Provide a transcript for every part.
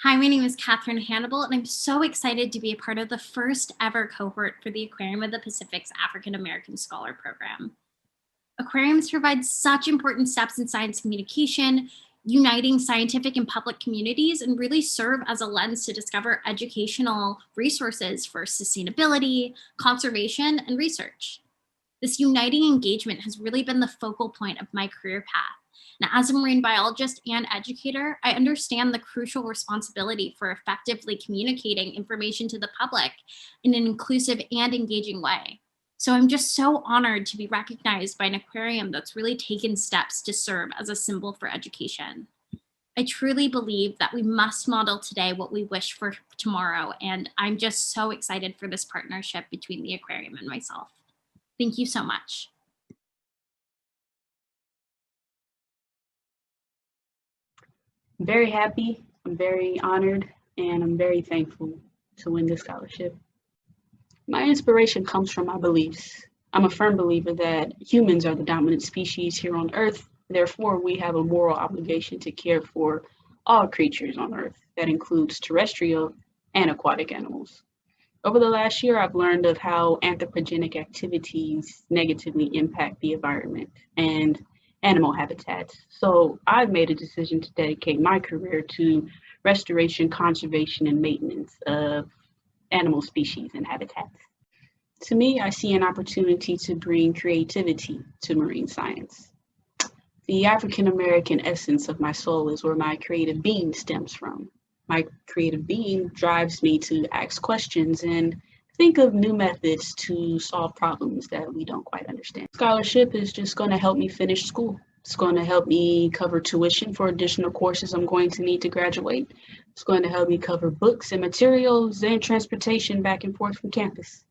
Hi, my name is Catherine Hannibal, and I'm so excited to be a part of the first ever cohort for the Aquarium of the Pacific's African American Scholar Program. Aquariums provide such important steps in science communication, uniting scientific and public communities, and really serve as a lens to discover educational resources for sustainability, conservation, and research. This uniting engagement has really been the focal point of my career path. Now, as a marine biologist and educator, I understand the crucial responsibility for effectively communicating information to the public in an inclusive and engaging way. So I'm just so honored to be recognized by an aquarium that's really taken steps to serve as a symbol for education. I truly believe that we must model today what we wish for tomorrow, and I'm just so excited for this partnership between the aquarium and myself. Thank you so much. I'm very happy, I'm very honored, and I'm very thankful to win this scholarship. My inspiration comes from my beliefs. I'm a firm believer that humans are the dominant species here on Earth. Therefore, we have a moral obligation to care for all creatures on Earth. That includes terrestrial and aquatic animals. Over the last year, I've learned of how anthropogenic activities negatively impact the environment and animal habitats. So I've made a decision to dedicate my career to restoration, conservation, and maintenance of animal species and habitats. To me, I see an opportunity to bring creativity to marine science. The African American essence of my soul is where my creative being stems from. My creative being drives me to ask questions and think of new methods to solve problems that we don't quite understand. Scholarship is just going to help me finish school. It's going to help me cover tuition for additional courses I'm going to need to graduate. It's going to help me cover books and materials and transportation back and forth from campus.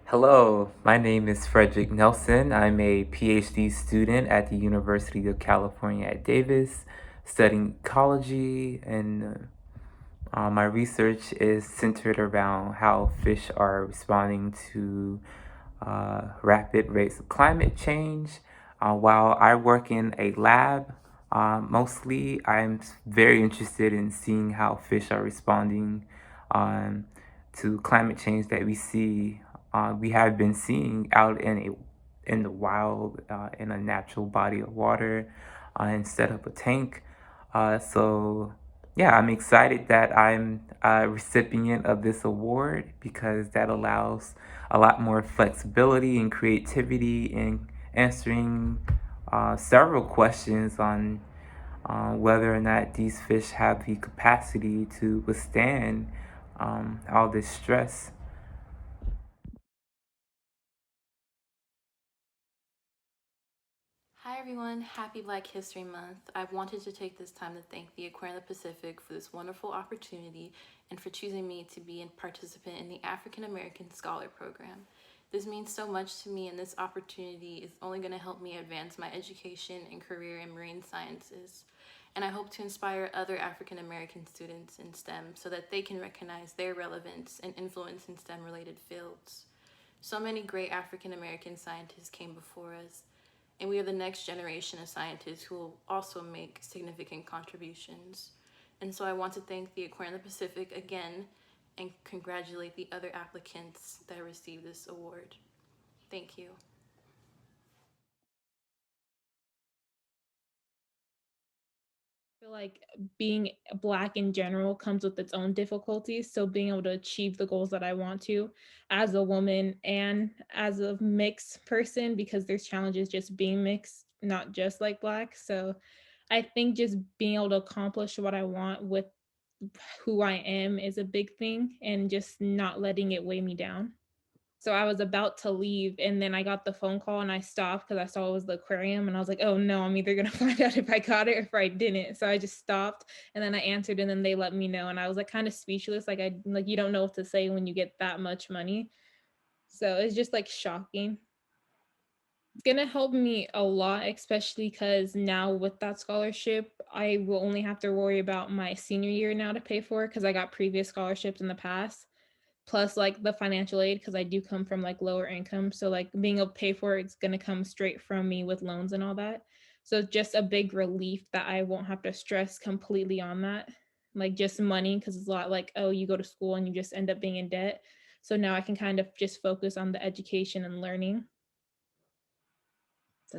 Hello, my name is Fredrick Nelson. I'm a Ph.D. student at the University of California at Davis, studying ecology, and my research is centered around how fish are responding to rapid rates of climate change. While I work in a lab, mostly I'm very interested in seeing how fish are responding um, to climate change that we have been seeing out in the wild, in a natural body of water, instead of a tank. So yeah, I'm excited that I'm a recipient of this award because that allows a lot more flexibility and creativity in answering several questions on whether or not these fish have the capacity to withstand all this stress. Hi everyone, happy Black History Month. I wanted to take this time to thank the Aquarium of the Pacific for this wonderful opportunity and for choosing me to be a participant in the African American Scholar Program. This means so much to me, and this opportunity is only going to help me advance my education and career in marine sciences. And I hope to inspire other African American students in STEM so that they can recognize their relevance and influence in STEM related fields. So many great African American scientists came before us, and we are the next generation of scientists who will also make significant contributions. And so I want to thank the Aquarium of the Pacific again and congratulate the other applicants that received this award. Thank you. Feel like being Black in general comes with its own difficulties. So being able to achieve the goals that I want to as a woman and as a mixed person, because there's challenges just being mixed, not just like Black. So I think just being able to accomplish what I want with who I am is a big thing, and just not letting it weigh me down. So I was about to leave, and then I got the phone call and I stopped because I saw it was the aquarium, and I was like, oh no, I'm either gonna find out if I got it or if I didn't. So I just stopped, and then I answered, and then they let me know, and I was like kind of speechless. Like you don't know what to say when you get that much money. So it's just like shocking. It's gonna help me a lot, especially because now with that scholarship, I will only have to worry about my senior year now to pay for it because I got previous scholarships in the past, plus like the financial aid because I do come from like lower income. So like being able to pay for it's gonna come straight from me with loans and all that. So just a big relief that I won't have to stress completely on that, like just money, because it's a lot like, oh, you go to school and you just end up being in debt. So now I can kind of just focus on the education and learning.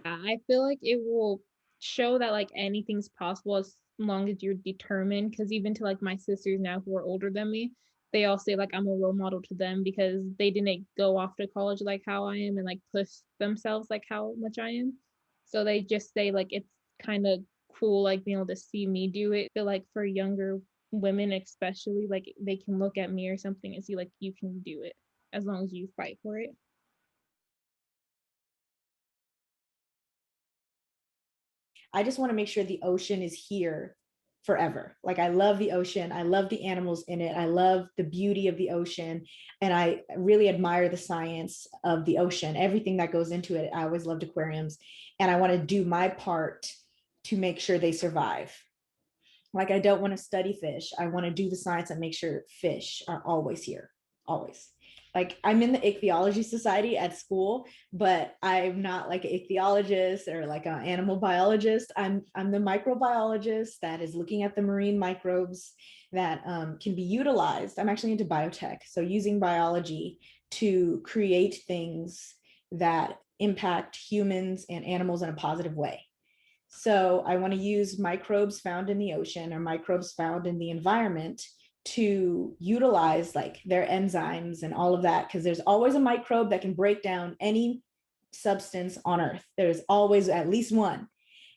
I feel like it will show that like anything's possible as long as you're determined. Because even to like my sisters now who are older than me, they all say like I'm a role model to them because they didn't go off to college like how I am and like push themselves like how much I am. So they just say like it's kind of cool like being able to see me do it. I feel like for younger women especially, like they can look at me or something and see like you can do it as long as you fight for it. I just want to make sure the ocean is here forever. Like I love the ocean. I love the animals in it. I love the beauty of the ocean. And I really admire the science of the ocean, everything that goes into it. I always loved aquariums. And I want to do my part to make sure they survive. Like I don't want to study fish. I want to do the science and make sure fish are always here, always. Like I'm in the ichthyology society at school, but I'm not like an ichthyologist or like an animal biologist. I'm the microbiologist that is looking at the marine microbes that can be utilized. I'm actually into biotech, so using biology to create things that impact humans and animals in a positive way. So I want to use microbes found in the ocean or microbes found in the environment to utilize like their enzymes and all of that, because there's always a microbe that can break down any substance on Earth. There's always at least one.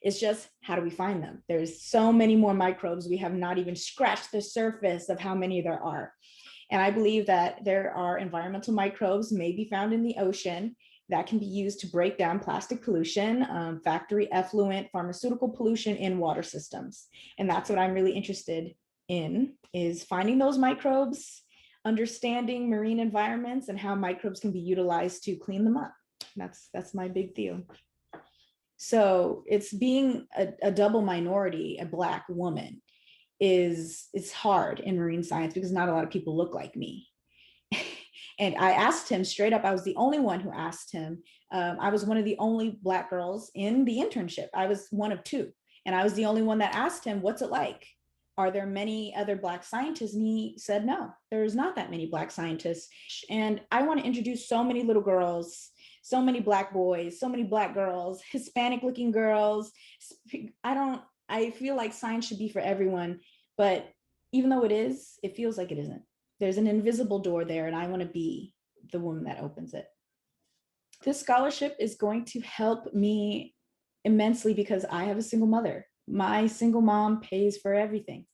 It's just how do we find them? There's so many more microbes. We have not even scratched the surface of how many there are. And I believe that there are environmental microbes may be found in the ocean that can be used to break down plastic pollution, factory effluent, pharmaceutical pollution in water systems. And that's what I'm really interested in, is finding those microbes, understanding marine environments and how microbes can be utilized to clean them up. That's my big deal. So it's being a double minority, a Black woman, is hard in marine science because not a lot of people look like me. And I asked him straight up, I was the only one who asked him. I was one of the only Black girls in the internship. I was one of two. And I was the only one that asked him, what's it like? Are there many other Black scientists? And he said, no, there's not that many Black scientists. And I want to introduce so many little girls, so many Black boys, so many Black girls, Hispanic looking girls. I feel like science should be for everyone, but even though it feels like it isn't. There's an invisible door there, and I want to be the woman that opens it. This scholarship is going to help me immensely because I have a single mother. My single mom pays for everything,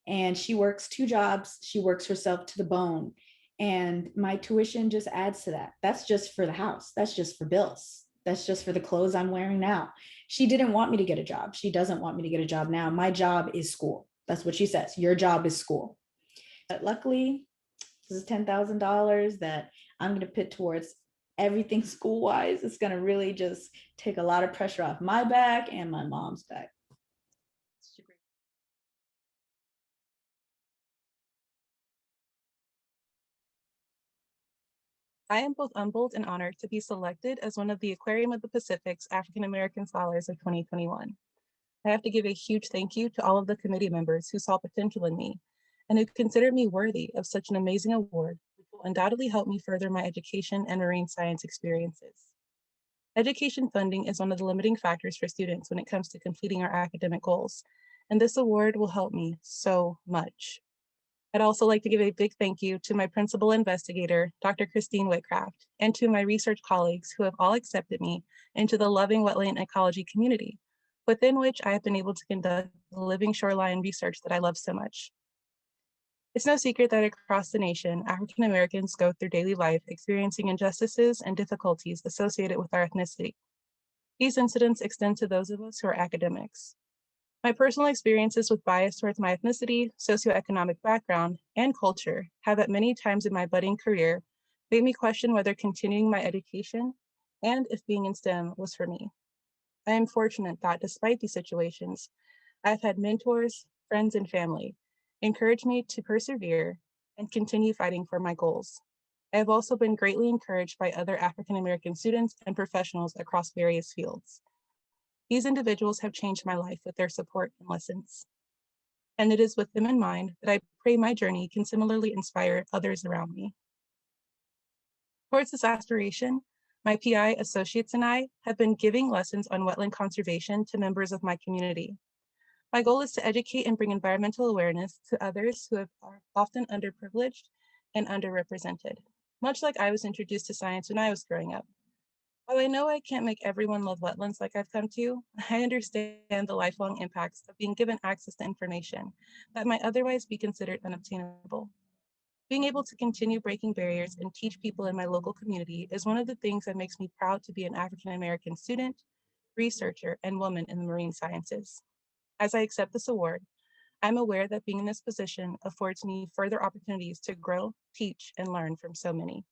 and she works 2 jobs. She works herself to the bone, and my tuition just adds to that. That's just for the house. That's just for bills. That's just for the clothes I'm wearing now. She didn't want me to get a job. She doesn't want me to get a job now. My job is school. That's what she says. Your job is school. But luckily, this is $10,000 that I'm going to put towards everything school-wise. It's going to really just take a lot of pressure off my back and my mom's back. I am both humbled and honored to be selected as one of the Aquarium of the Pacific's African American Scholars of 2021. I have to give a huge thank you to all of the committee members who saw potential in me and who considered me worthy of such an amazing award, which will undoubtedly help me further my education and marine science experiences. Education funding is one of the limiting factors for students when it comes to completing our academic goals, and this award will help me so much. I'd also like to give a big thank you to my principal investigator, Dr. Christine Whitcraft, and to my research colleagues who have all accepted me into the loving wetland ecology community, within which I have been able to conduct the living shoreline research that I love so much. It's no secret that across the nation, African Americans go through daily life experiencing injustices and difficulties associated with our ethnicity. These incidents extend to those of us who are academics. My personal experiences with bias towards my ethnicity, socioeconomic background, and culture have at many times in my budding career made me question whether continuing my education and if being in STEM was for me. I am fortunate that despite these situations, I've had mentors, friends, and family encourage me to persevere and continue fighting for my goals. I have also been greatly encouraged by other African American students and professionals across various fields. These individuals have changed my life with their support and lessons. And it is with them in mind that I pray my journey can similarly inspire others around me. Towards this aspiration, my PI associates and I have been giving lessons on wetland conservation to members of my community. My goal is to educate and bring environmental awareness to others who are often underprivileged and underrepresented, much like I was introduced to science when I was growing up. While I know I can't make everyone love wetlands like I've come to, I understand the lifelong impacts of being given access to information that might otherwise be considered unobtainable. Being able to continue breaking barriers and teach people in my local community is one of the things that makes me proud to be an African American student, researcher, and woman in the marine sciences. As I accept this award, I'm aware that being in this position affords me further opportunities to grow, teach, and learn from so many.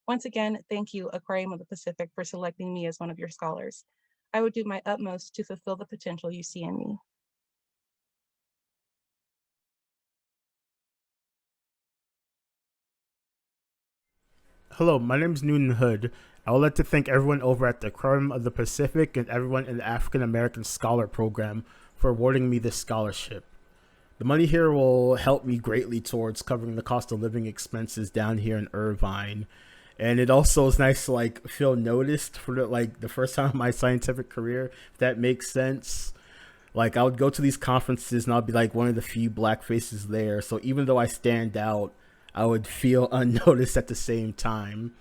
Once again, thank you, Aquarium of the Pacific, for selecting me as one of your scholars. I would do my utmost to fulfill the potential you see in me. Hello, my name is Newton Hood. I would like to thank everyone over at the Aquarium of the Pacific and everyone in the African American Scholar Program for awarding me this scholarship. The money here will help me greatly towards covering the cost of living expenses down here in Irvine. And it also is nice to feel noticed for the first time in my scientific career, if that makes sense. I would go to these conferences and I'll be one of the few black faces there. So even though I stand out, I would feel unnoticed at the same time.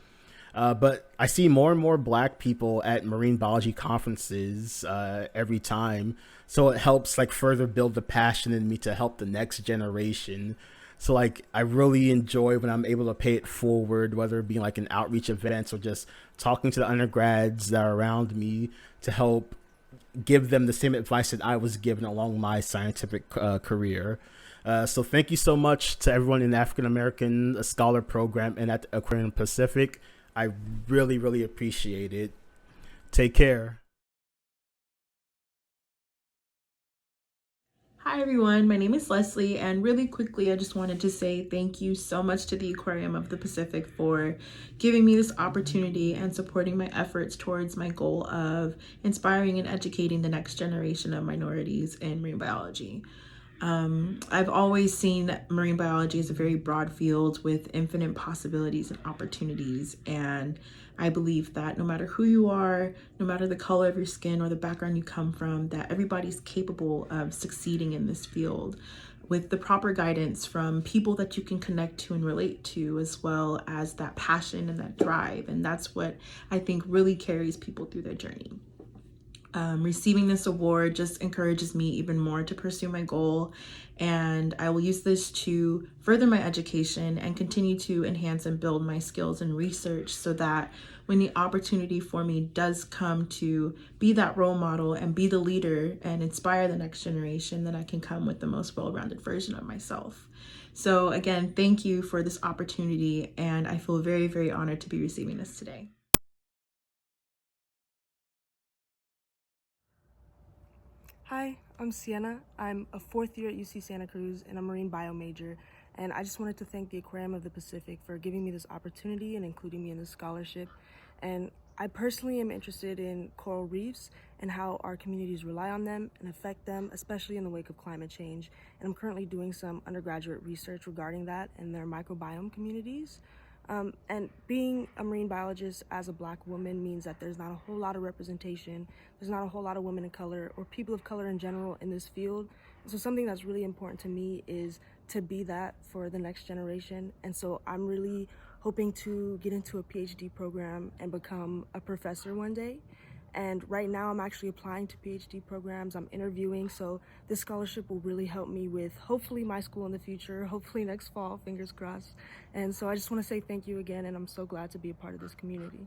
But I see more and more black people at marine biology conferences every time. So it helps further build the passion in me to help the next generation. So I really enjoy when I'm able to pay it forward, whether it be in outreach events or just talking to the undergrads that are around me to help give them the same advice that I was given along my scientific career. So thank you so much to everyone in the African American Scholar Program and at the Aquarium Pacific. I really, really appreciate it. Take care. Hi everyone, my name is Leslie, and really quickly I just wanted to say thank you so much to the Aquarium of the Pacific for giving me this opportunity and supporting my efforts towards my goal of inspiring and educating the next generation of minorities in marine biology. I've always seen marine biology as a very broad field with infinite possibilities and opportunities, and I believe that no matter who you are, no matter the color of your skin or the background you come from, that everybody's capable of succeeding in this field with the proper guidance from people that you can connect to and relate to, as well as that passion and that drive. And that's what I think really carries people through their journey. Receiving this award just encourages me even more to pursue my goal, and I will use this to further my education and continue to enhance and build my skills in research so that when the opportunity for me does come to be that role model and be the leader and inspire the next generation, that I can come with the most well-rounded version of myself. So again, thank you for this opportunity, and I feel very, very honored to be receiving this today. Hi, I'm Sienna. I'm a fourth year at UC Santa Cruz and a marine bio major. And I just wanted to thank the Aquarium of the Pacific for giving me this opportunity and including me in this scholarship. And I personally am interested in coral reefs and how our communities rely on them and affect them, especially in the wake of climate change. And I'm currently doing some undergraduate research regarding that in their microbiome communities. And being a marine biologist as a Black woman means that there's not a whole lot of representation. There's not a whole lot of women of color or people of color in general in this field. So something that's really important to me is to be that for the next generation. And so I'm really hoping to get into a PhD program and become a professor one day. And right now I'm actually applying to PhD programs, I'm interviewing, so this scholarship will really help me with hopefully my school in the future, hopefully next fall, fingers crossed. And so I just want to say thank you again, and I'm so glad to be a part of this community.